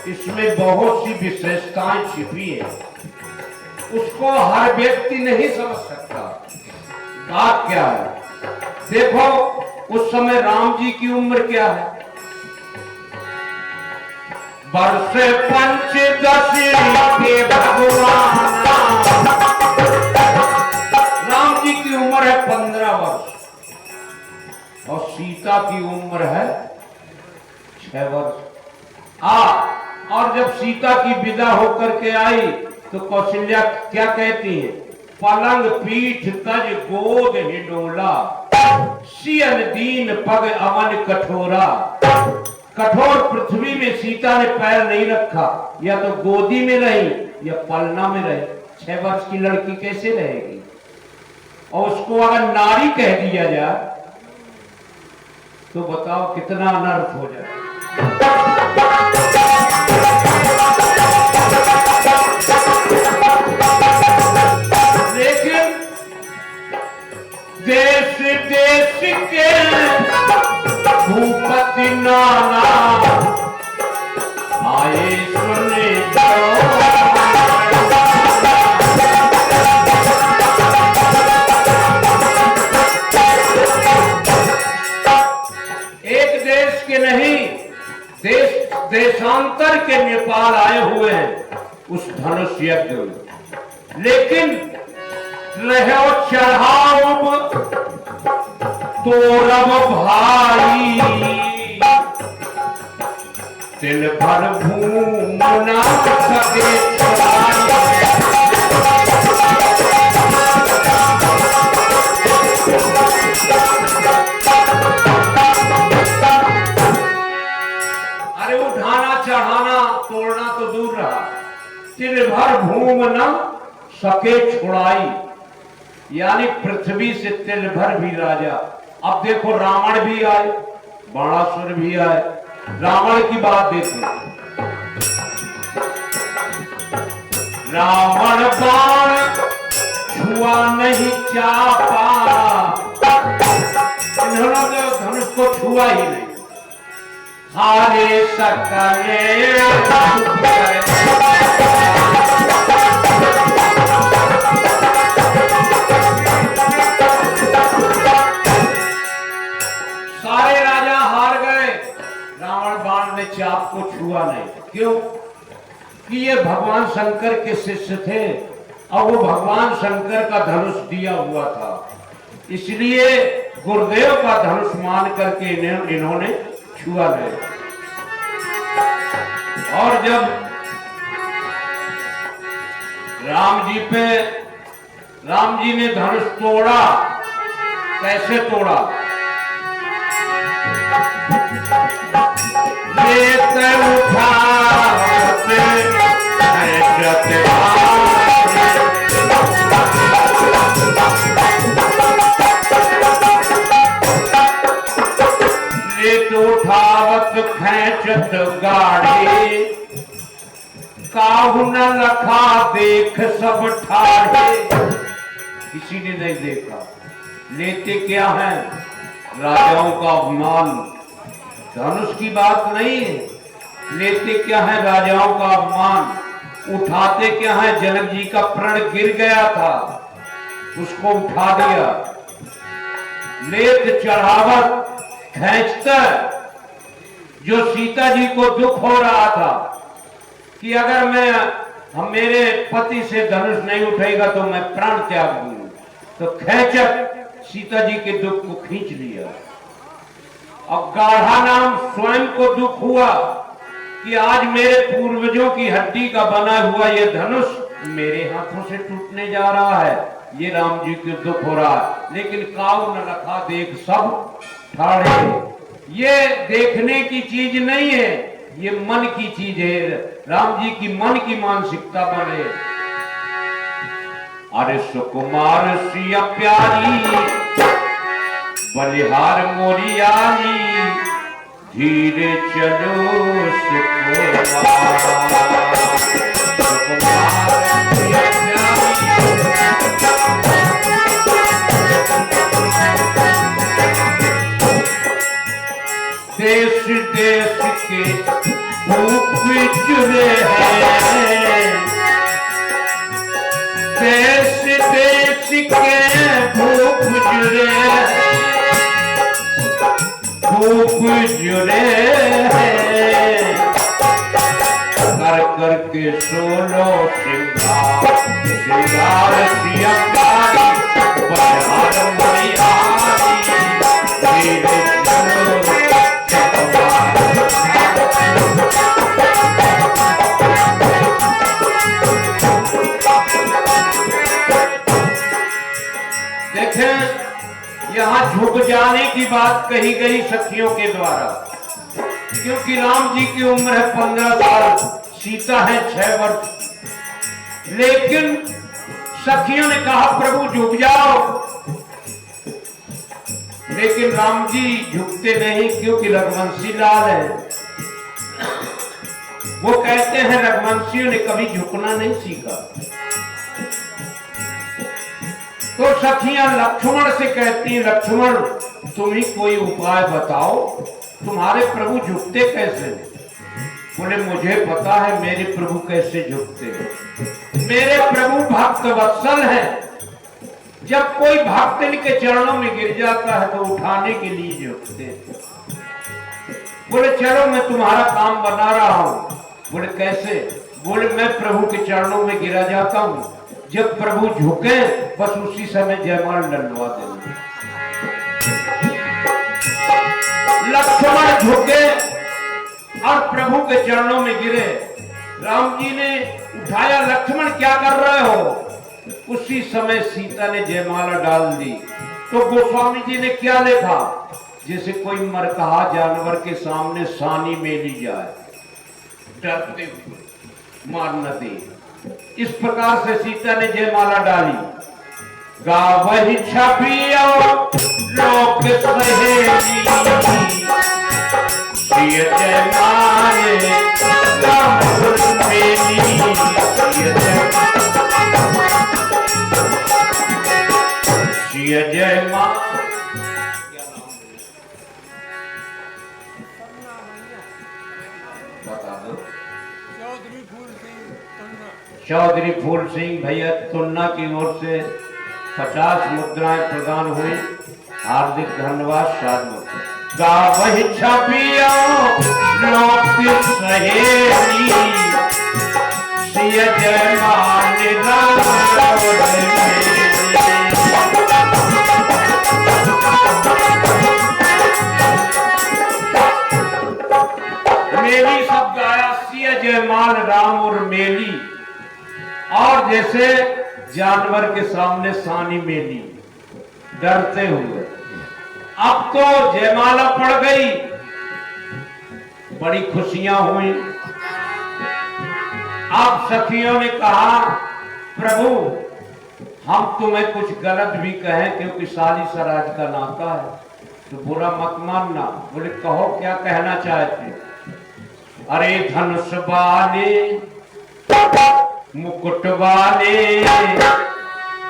इसमें बहुत सी विशेषताएं छिपी है, उसको हर व्यक्ति नहीं समझ सकता। बात क्या है, देखो उस समय राम जी की उम्र क्या है, वर्ष पंचदशी के भगवान। राम जी की उम्र है 15 वर्ष और सीता की उम्र है 6 वर्ष। और जब सीता की विदा होकर के आई तो कौशल्या क्या कहती है, पलंग पीठ तज गोद हिडोला, सियन दीन पग अवन कठोरा। कठोर पृथ्वी में सीता ने पैर नहीं रखा, या तो गोदी में रही या पलना में रही। 6 वर्ष की लड़की कैसे रहेगी, और उसको अगर नारी कह दिया जाए तो बताओ कितना अनर्थ हो जाए। लेकिन देश देश के भूपति नाना आए सुने एक देश के नहीं, देशांतर के नेपाल आए हुए हैं उस धनुष यज्ञ में। लेकिन रहो चढ़ाओ तो रब भाई, तिल भर भूम ना सके अरे उठाना चढ़ाना तोड़ना तो दूर रहा, तिल भर भूम ना सके छुड़ाई, यानी पृथ्वी से तिल भर भी राजा। अब देखो रावण भी आए, बाणासुर भी आए। रावण की बात देखो, रावण बाण छुआ नहीं चापा, इन्होंने धनुष को छुआ ही नहीं। हारे सकले चाप को छुआ नहीं। क्यों? कि ये भगवान शंकर के शिष्य थे और वो भगवान शंकर का धनुष दिया हुआ था, इसलिए गुरुदेव का धनुष मान करके इन्होंने छुआ नहीं। और जब राम जी ने धनुष तोड़ा, कैसे तोड़ा? उठावत खेचत गाढ़े, काहू न लखा देख सब ठाढ़े। किसी ने नहीं देखा। लेते क्या है? राजाओं का अपमान। धनुष की बात नहीं है, लेते क्या है? राजाओं का अपमान। उठाते क्या है? जनक जी का प्रण गिर गया था, उसको उठा दिया। लेत चढ़ावत खींचता, जो सीता जी को दुख हो रहा था कि अगर मेरे पति से धनुष नहीं उठेगा तो मैं प्राण त्याग दूंगा, तो खींचक सीता जी के दुख को खींच लिया। अब गाढ़ा नाम स्वयं को दुख हुआ कि आज मेरे पूर्वजों की हड्डी का बना हुआ ये धनुष मेरे हाथों से टूटने जा रहा है। ये राम जी को दुख हो रहा है। लेकिन काऊ न रखा देख सब ठाड़े। ये देखने की चीज नहीं है, ये मन की चीज है। राम जी की मन की मानसिकता बने। अरे सुकुमार सिया प्यारी बलिहार मोरियाली, धीरे चलो सुकुमार सिया प्यारी। देश देश के भूख जुरे हैं, देश देश के भूख जुरे हैं, भूख जुरे हैं, कर करके सोलो श्रृंगार, श्रृंगार सियंगारी बहार मरियारी, तेरे चलो देखें, यहाँ झुक जाने की बात कही गई सखियों के द्वारा, क्योंकि राम जी की उम्र है 15 साल, सीता है 6 वर्ष। लेकिन सखियों ने कहा प्रभु झुक जाओ, लेकिन राम जी झुकते नहीं, क्योंकि रघुवंशी लाल है। वो कहते हैं रघुवंशियों ने कभी झुकना नहीं सीखा। तो सखियां लक्ष्मण से कहती हैं, लक्ष्मण तुम ही कोई उपाय बताओ, तुम्हारे प्रभु झुकते कैसे? बोले मुझे पता है मेरे प्रभु कैसे झुकते हैं। मेरे प्रभु भक्त वत्सल हैं, जब कोई भक्त इनके चरणों में गिर जाता है तो उठाने के लिए झुकते हैं। बोले चलो मैं तुम्हारा काम बना रहा हूं। बोले कैसे? बोले मैं प्रभु के चरणों में गिरा जाता हूं, जब प्रभु झुके बस उसी समय जयमाल डलवा देंगे। लक्ष्मण झुके और प्रभु के चरणों में गिरे। राम जी ने उठाया, लक्ष्मण क्या कर रहे हो? उसी समय सीता ने जयमाला डाल दी। तो गोस्वामी जी ने क्या लिखा? जैसे कोई मरकहा जानवर के सामने सानी में ली जाए, डरते हुए मार न दे, इस प्रकार से सीता ने जयमाला डाली। गावहि छपियो लोक सहेली, सिय जयमाले राम मेली, सिय जयमाल। बता दो। चौधरी फूल सिंह भैया तुन्ना की ओर से 50 मुद्राएं प्रदान हुई। हार्दिक धन्यवाद। साधु गावहि छपियो लोक सहेली, सिय जयमाल राम मेली। मेली शब्द आया, सिय जयमाल राम और मेली, और जैसे जानवर के सामने सानी मेली, डरते हुए। अब तो जयमाला पड़ गई, बड़ी खुशियां हुई। अब सखियों ने कहा प्रभु हम तुम्हें कुछ गलत भी कहें, क्योंकि साली सराज का नाता है, तो बुरा मत मानना। बोले कहो क्या कहना चाहते? अरे धनुष वाले मुकुट वाले,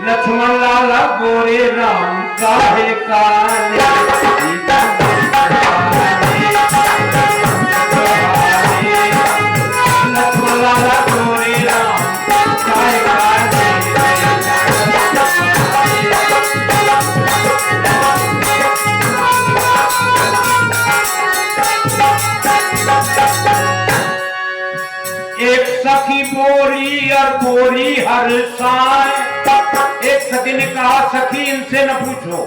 लक्ष्मण लाला गोरे राम काहे काले, लक्ष्मण लाला गोरे राम काहे काले। एक सखी बोली और बोली हर साय। एक सखी ने कहा सखी इनसे न पूछो,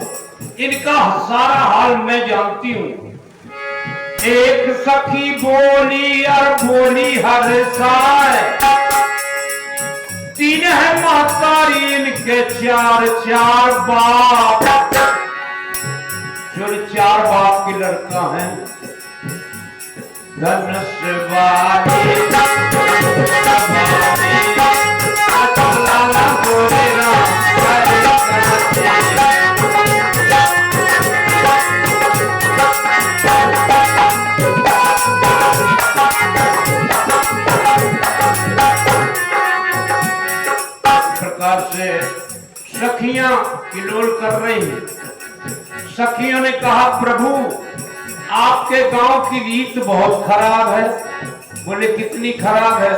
इनका सारा हाल मैं जानती हूं। एक सखी बोली और बोली हर साय, 3 है महतारी इनके 4 बाप, जो 4 बाप के लड़का है। धनुष वाले लाला गोरे राम प्रकार से सखियां किलोल कर रही हैं। सखियों ने कहा प्रभु आपके गांव की रीत बहुत खराब है, बोले कितनी खराब है?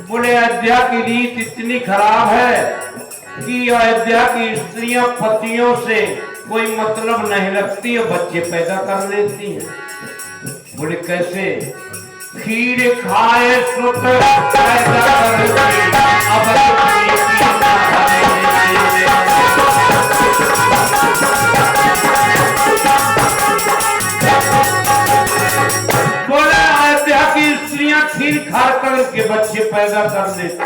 बोले अयोध्या की रीत इतनी खराब है कि अयोध्या की स्त्रियां पतियों से कोई मतलब नहीं रखती और बच्चे पैदा कर लेती हैं। बोले कैसे? खीर खाए सुत पैदा करती बोले अयोध्या की स्त्रियां खीर खा करके बच्चे पैदा कर लेती।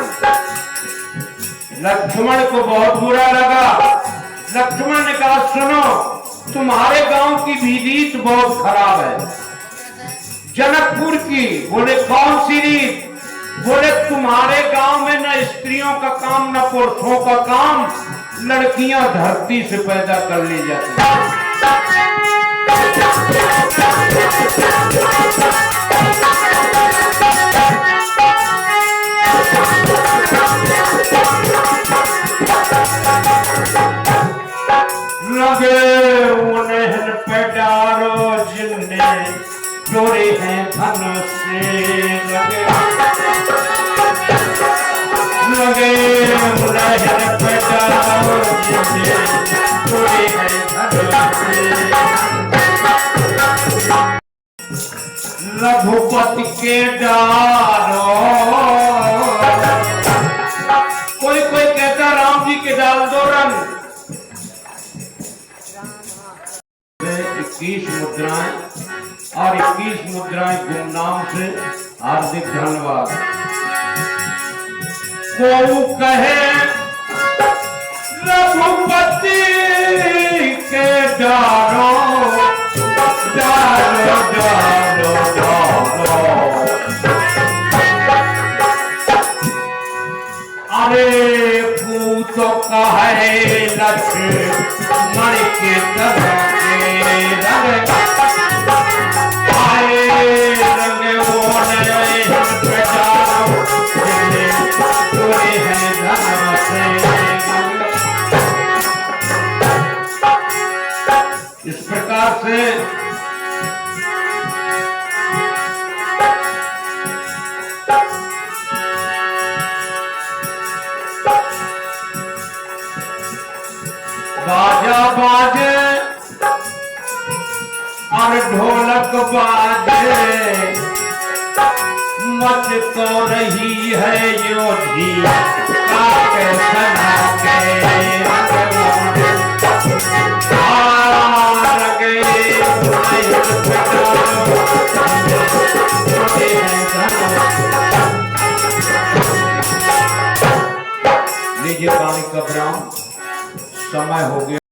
लक्ष्मण को बहुत बुरा लगा। लक्ष्मण ने कहा सुनो, तुम्हारे गांव की भी रीत बहुत खराब है, जनकपुर की। बोले कौन सी रीत? बोले तुम्हारे गांव में न स्त्रियों का काम न पुरुषों का काम, लड़कियां धरती से पैदा कर ली जाती हैं। लगे उन्हें पैदारो जिन्ने चोरे हैं धन से, लगे उन्हें पैदारो जिन्ने चोरे हैं धन से। रघुपति के डालो, कोई कोई कहता राम जी के डाल दो रंग। 21 मुद्राएं और 21 मुद्राएं गुमनाम से हार्दिक धन्यवाद। को कहे रघुपति के डालो डालो डालो डालो, अरे तो कहे लक्ष्मण के तरह इस प्रकार से बाजा बाजे और ढोलक बाजे, मच तो रही है योधी काके सना के लीजिए पानी का विराम, समय हो गया।